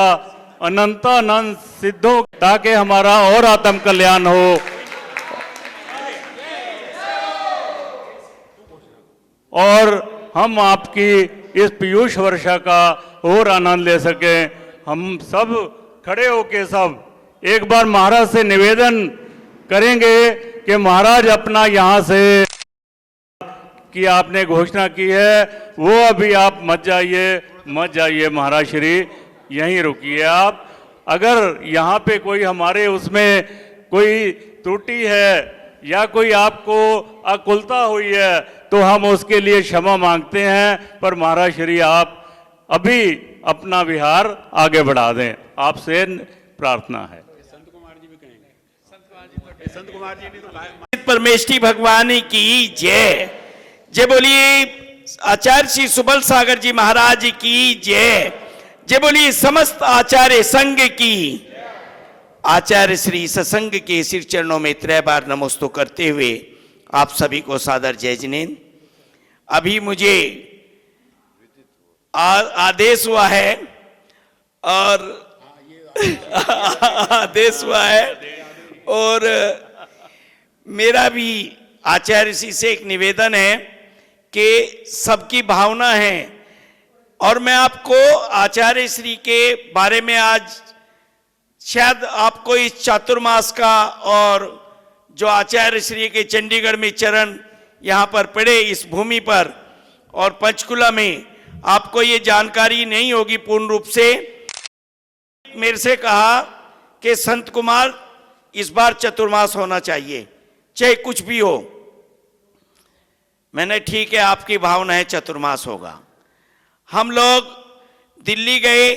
H: अनंतानंद सिद्धों, ताकि हमारा और आत्म कल्याण हो। और हम आपकी इस पीयूष वर्षा का और आनंद ले सकें। हम सब खड़े होके सब एक बार महाराज से निवेदन करेंगे कि महाराज अपना यहाँ से कि आपने घोषणा की है वो अभी आप मत जाइए महाराज श्री, यहीं रुकिए आप। अगर यहाँ पे कोई हमारे उसमें कोई त्रुटि है या कोई आपको अकुलता हुई है तो हम उसके लिए क्षमा मांगते हैं, पर महाराज श्री आप अभी अपना विहार आगे बढ़ा दें, आपसे प्रार्थना है।
I: परमेष्ठी भगवान की जय। जय बोलिए आचार्य श्री सुबल सागर जी महाराज की जय। जय बोलिए समस्त आचार्य संघ की। आचार्य श्री सत्संग के सिर चरणों में 3 बार नमोस्तु करते हुए आप सभी को सादर जय जिनेन्द्र। अभी मुझे आदेश हुआ है और आदेश हुआ है और मेरा भी आचार्य श्री से एक निवेदन है कि सबकी भावना है और मैं आपको आचार्य श्री के बारे में आज शायद आपको इस चातुर्मास का और जो आचार्य श्री के चंडीगढ़ में चरण यहाँ पर पड़े इस भूमि पर और पंचकुला में आपको ये जानकारी नहीं होगी पूर्ण रूप से। मेरे से कहा कि संत कुमार इस बार चतुर्मास होना चाहिए चाहे कुछ भी हो। मैंने ठीक है आपकी भावना है चतुर्मास होगा। हम लोग दिल्ली गए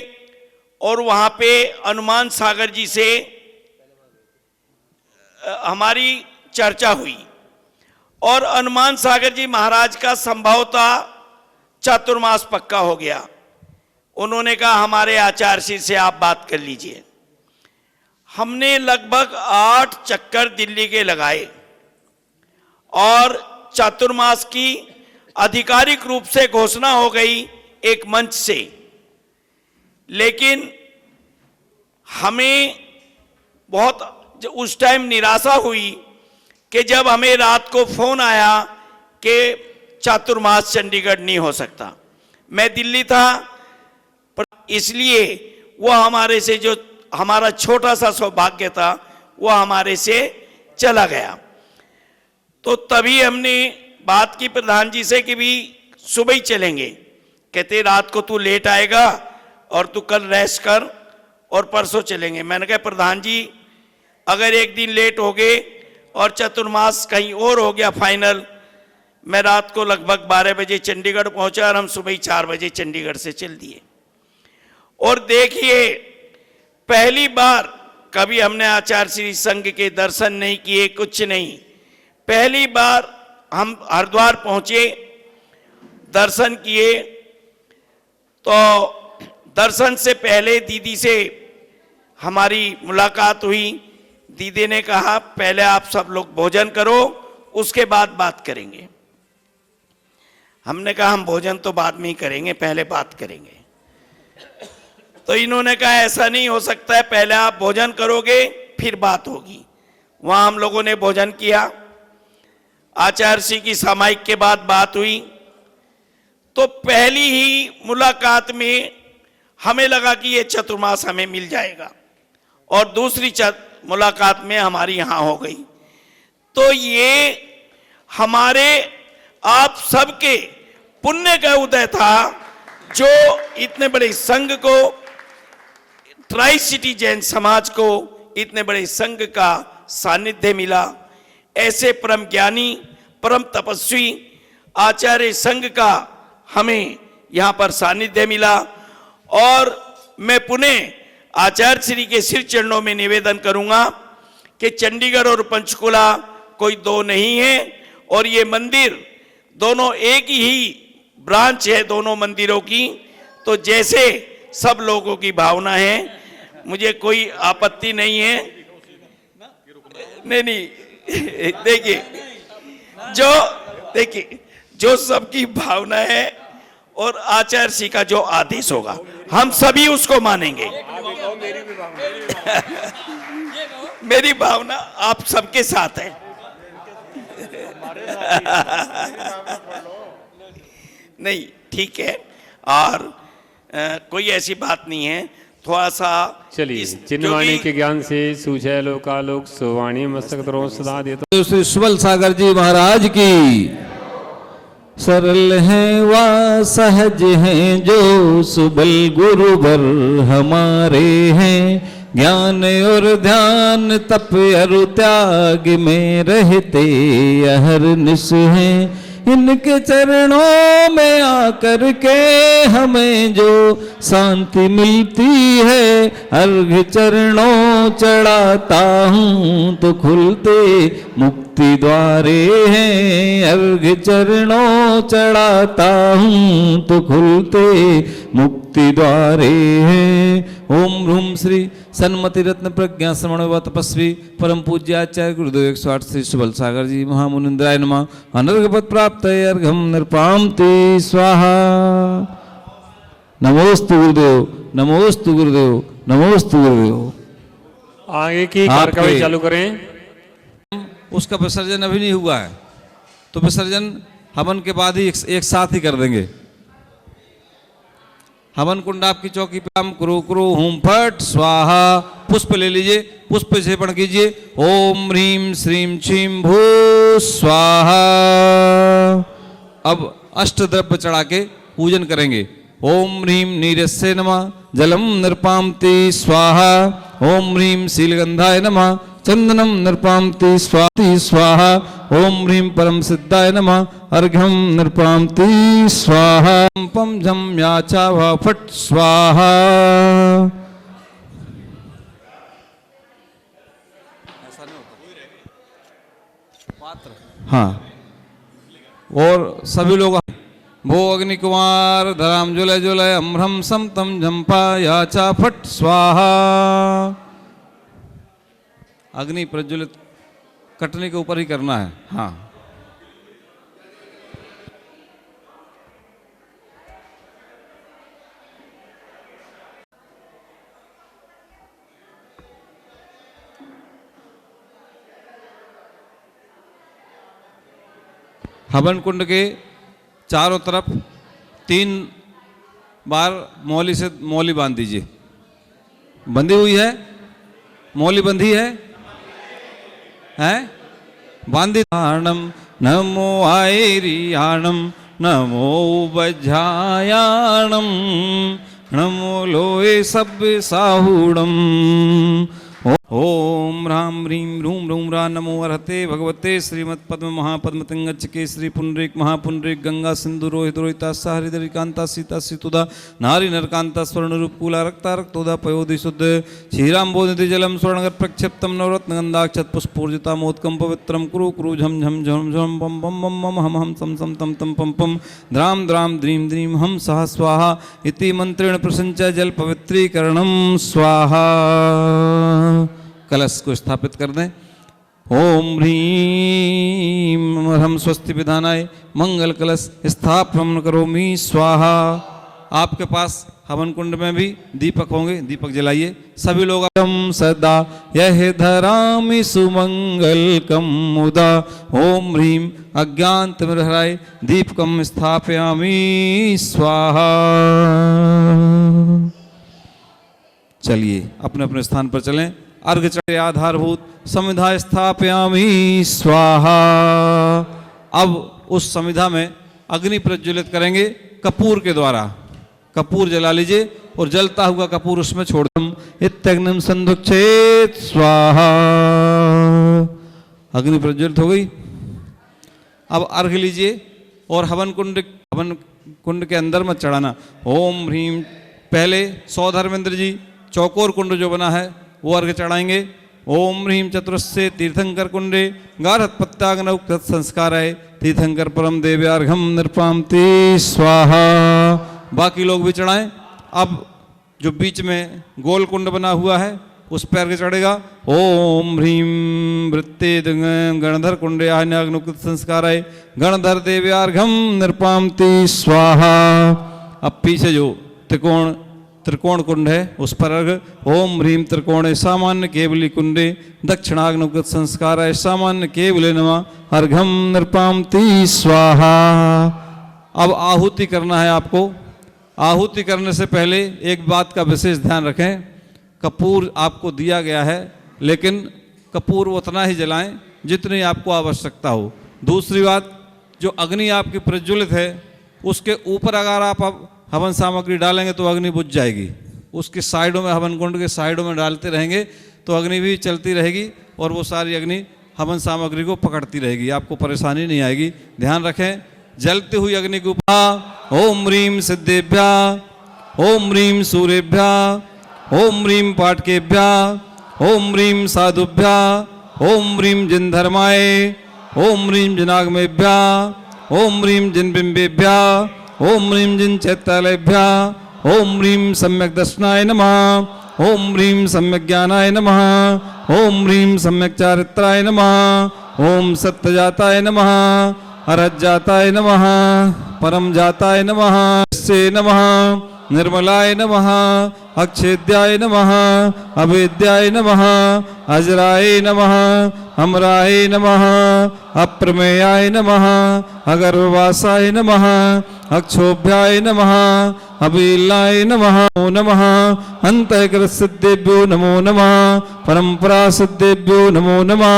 I: और वहां पे हनुमान सागर जी से हमारी चर्चा हुई और हनुमान सागर जी महाराज का संभवतः चातुर्मास पक्का हो गया। उन्होंने कहा हमारे आचार्य श्री से आप बात कर लीजिए। हमने लगभग 8 चक्कर दिल्ली के लगाए और चातुर्मास की आधिकारिक रूप से घोषणा हो गई एक मंच से, लेकिन हमें बहुत उस टाइम निराशा हुई कि जब हमें रात को फोन आया कि चातुर्मास चंडीगढ़ नहीं हो सकता। मैं दिल्ली था, पर इसलिए वो हमारे से जो हमारा छोटा सा सौभाग्य था वो हमारे से चला गया। तो तभी हमने बात की प्रधान जी से कि भी सुबह ही चलेंगे। कहते रात को तू लेट आएगा और तू कल रेस्ट कर और परसों चलेंगे। मैंने कहा प्रधान जी अगर एक दिन लेट हो गए और चतुर्मास कहीं और हो गया फाइनल, मैं रात को लगभग 12 बजे चंडीगढ़ पहुंचा और हम सुबह ही 4 बजे चंडीगढ़ से चल दिए। और देखिए पहली बार कभी हमने आचार्य श्री संघ के दर्शन नहीं किए, कुछ नहीं। पहली बार हम हरिद्वार पहुंचे, दर्शन किए। तो दर्शन से पहले दीदी से हमारी मुलाकात हुई। दीदी ने कहा पहले आप सब लोग भोजन करो उसके बाद बात करेंगे। हमने कहा हम भोजन तो बाद में ही करेंगे, पहले बात करेंगे। तो इन्होंने कहा ऐसा नहीं हो सकता है, पहले आप भोजन करोगे फिर बात होगी। वहां हम लोगों ने भोजन किया, आचार्य श्री की सामायिक के बाद बात हुई। तो पहली ही मुलाकात में हमें लगा कि ये चतुर्मास हमें मिल जाएगा और दूसरी मुलाकात में हमारी यहां हो गई। तो ये हमारे आप सबके पुण्य का उदय था, जो इतने बड़े संघ को, ट्राई सिटी जैन समाज को इतने बड़े संघ का सानिध्य मिला। ऐसे परम ज्ञानी, परम तपस्वी आचार्य संघ का हमें यहाँ पर सानिध्य मिला। और मैं पुनः आचार्य श्री के सिर चरणों में निवेदन करूंगा कि चंडीगढ़ और पंचकुला कोई दो नहीं है, और ये मंदिर दोनों एक ही ब्रांच है दोनों मंदिरों की। तो जैसे सब लोगों की भावना है, मुझे कोई आपत्ति नहीं है। नहीं, देखिए जो सबकी भावना है और आचार्य श्री का जो आदेश होगा हम सभी उसको मानेंगे। मेरी भावना आप सबके साथ है। नहीं, ठीक है। और कोई ऐसी बात नहीं है, थोड़ा सा
B: चलिए, चिन्हवाणी के ज्ञान से सूझे लोकालोक सुवाणी मस्तक द्रोह सदा देता।
C: श्री सुबल सागर जी महाराज की। सरल हैं वा सहज हैं जो सुबल गुरुवर हमारे हैं, ज्ञान और ध्यान तप और त्याग में रहते अहरनिश हैं। इनके चरणों में आकर के हमें जो शांति मिलती है, अर्घ चरणों चढ़ाता हूँ तो खुलते मुक्ति द्वारे हैं। अर्घ चरणों चढ़ाता हूँ तो खुलते मुक्ति द्वारे हैं। ओम ह्रूम श्री सन्मति रत्न प्रज्ञा श्रवण व तपस्वी परम पूज्य आचार्य गुरुदेव 108 श्री सुबल सागर जी महामुनिंद्राय नमः। अनर्घपद प्राप्त अर्घम निर्पामति स्वाहा। नमोस्तु गुरुदेव, नमोस्तु गुरुदेव, नमोस्तु गुरुदेव।
B: आगे की कार्यक्रम चालू करें।
C: उसका विसर्जन अभी नहीं हुआ है, तो विसर्जन हवन के बाद ही एक साथ ही कर देंगे। हवन कुंड आपकी चौकी पे हम कुरु कुरु हुम फट स्वाहा। पुष्प ले लीजिए, पुष्प से पण कीजिए। ओम ह्रीम श्रीम क्षीम भू स्वाहा। अब अष्ट द्रव्य चढ़ा के पूजन करेंगे। ओम ह्रीम नीरस्य नमः जलम निर्पामति स्वाहा। ओम ह्रीम शीलगंधाय नमः चंदनम निर्पामति स्वाहा। ओम ह्रीं परम सिद्धाय नमः अर्घ्यम निर्पामति स्वाहा। पम झम याचा व फट स्वाहा। हाँ, और सभी लोग भो अग्नि कुमार धराम जुलय जुलय अम्रम सम तम झंपा याचा फट स्वाहा। अग्नि प्रज्वलित कटने के ऊपर ही करना है। हाँ, हवन कुंड के चारों तरफ 3 बार मौली से मौली बांध दीजिए। बंधी हुई है, मौली बंधी है, बांधी। नमो आयरियाणम नमो बज्झायाणम नमो लोए सब साहुणम। ओम राम ह्रीं रूम रूम रा नमो अर्हते भगवते श्रीमत्पद्म महापद्मतिंगच्च केसरी पुंडरीक महापुंडरीक गंगा सिंधु रोहित रोहिता हरिदरिकांता सीता सीतुदा नारी नरकांता स्वर्ण रूपकूला रक्ता रक्तोदा पयोधि शुद्ध क्षीराम बोधि जलम स्वर्णगत प्रक्षिप्तम नवरत्न गंधाक्षत पुष्पूर्जिता मोदकम पवित्रम कुरु कुरु झम झम झम झम पम पम मम मम हम हम सम सम तम तम पम पम द्राम द्राम द्रीम द्रीम हम सह स्वाहा इति मंत्रेण प्रसंच जल पवित्रीकरणम स्वाहा। कलश को स्थापित कर दें। ओम ह्रीं हम स्वस्ति विधानाय मंगल कलश स्थापन करोमि स्वाहा। आपके पास हवन कुंड में भी दीपक होंगे, दीपक जलाइए सभी लोग। सदा यह धरामि सुमंगल कम मुदा। ओम ह्रीं अज्ञानतिमिरहराय दीपकम स्थापयामि स्वाहा। चलिए अपने अपने स्थान पर चलें। अर्घ चढ़े आधारभूत समिधा स्थापयामि स्वाहा। अब उस समिधा में अग्नि प्रज्वलित करेंगे कपूर के द्वारा। कपूर जला लीजिए और जलता हुआ कपूर उसमें छोड़ दम। इत्यग्निम संदुक्षेत स्वाहा। अग्नि प्रज्वलित हो गई। अब अर्घ लीजिए और हवन कुंड के अंदर मत चढ़ाना। ओम ह्रीम। पहले 100 धर्मेंद्र जी चौकोर कुंड जो बना है वो अर्घ चढ़ाएंगे। ओम ह्रीम चतुरस्से तीर्थंकर कुंडे गारहत्पत्याग्नौ तत्संस्काराय तीर्थंकर परम देव्यार्घम नृपामति स्वाहा। बाकी लोग भी चढ़ाएं। अब जो बीच में गोल कुंड बना हुआ है उस पर अर्घ चढ़ेगा। ओम ह्रीम वृत्ते गणधर कुंडे आग्नुक्त संस्काराय गणधर देव्यार्घम नृपामति स्वाहा। अब पीछे जो त्रिकोण कुंड है उस पर अर्घ। ओम ह्रीम त्रिकोणे सामान्य केवली कुंडे दक्षिणाग्नुक्त संस्काराय सामान्य केवले नमः अर्घम नृपामति स्वाहा। अब आहुति करना है आपको। आहुति करने से पहले एक बात का विशेष ध्यान रखें। कपूर आपको दिया गया है लेकिन कपूर उतना ही जलाएं जितनी आपको आवश्यकता हो। दूसरी बात, जो अग्नि आपकी प्रज्वलित है उसके ऊपर अगर आप हवन सामग्री डालेंगे तो अग्नि बुझ जाएगी। उसके साइडों में, हवन कुंड के साइडों में डालते रहेंगे तो अग्नि भी चलती रहेगी और वो सारी अग्नि हवन सामग्री को पकड़ती रहेगी, आपको परेशानी नहीं आएगी। ध्यान रखें, जलती हुई अग्नि के ऊपर ओम ह्रीम सिद्धेभ्या, ओम ह्रीम सूर्येभ्या, ओम ह्रीम पाटकेभ्या, ओम ह्रीम साधुभ्या, ओम ह्रीम जिन धर्माय, ओम ह्रीम जिनागमेभ्या, ओम ह्रीम जिन बिंबेभ्या, ओम ह्रीम जिन चैत्यालयभ्या, ओम ह्रीम सम्यक दर्शनाय नमः, ओम ह्रीम सम्यक ज्ञानाय नमः, ओम ह्रीम सम्यक चारित्राय नमः, ओम सत्यजाताय नमः, अरज्जाताय नमः, परम जाताय नमः, से नमः, निर्मलाय नमः, अक्षेद्याय नमः, अवेद्याय नमः, अजराय नमः, अमराय नमः, अप्रमेयाय नमः, अगर्भवासाय नमः, अक्षोभ्याय नमः, अबीलाय नमः, नमो नमः, अंतःकर सिद्धेभ्यो नमो नमः, परंपरा सिद्धेभ्यो नमो नमः,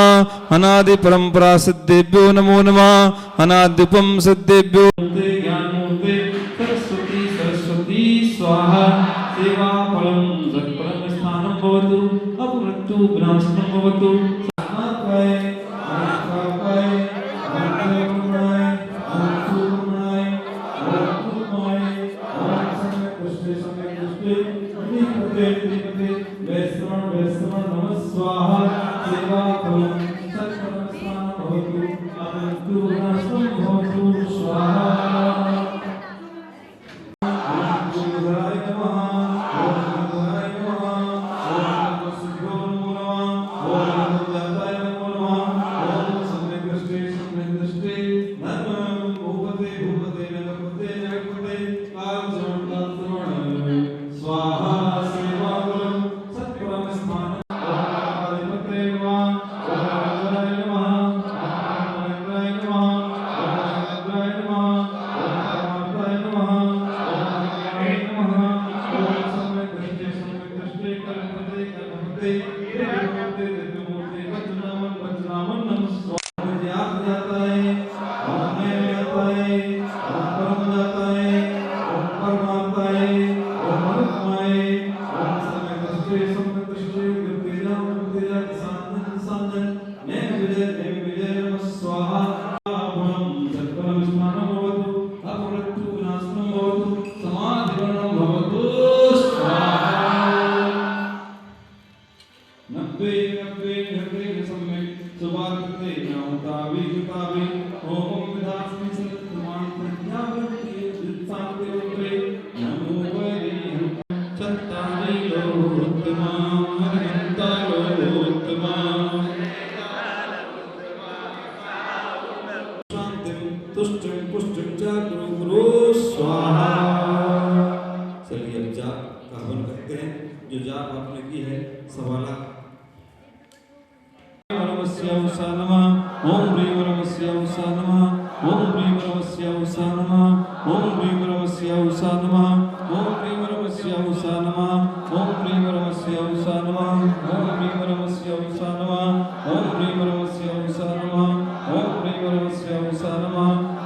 C: अनादि परंपरा सिद्धेभ्यो नमो नमः, अनाद्युपम सिद्धेभ्यो
D: ज्ञानमूर्ते सरस्वती सरस्वती स्वाहा। सेवा फलम सत्फलम स्थानं भवतु, अपमृत्यु विनाशनं भवतु। सात्मात्माय आत्मात्माय आत्मात्माय आत्मात्माय आत्मात्माय सम्यक् दृष्टे सम्यक् दृष्टे निपते निपते वैश्रवण वैश्रवण नमः स्वाहा। सेवा फलम सत्फलम स्थानं भवतु, अपमृत्यु विनाशनं भवतु स्वाहा।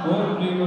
D: ओम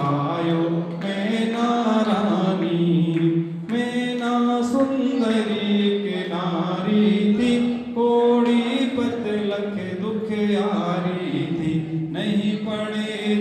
A: पायो मैना रानी, मैना सुंदरी के नारी थी, कोड़ी पत लख दुख यारी थी, नहीं पड़े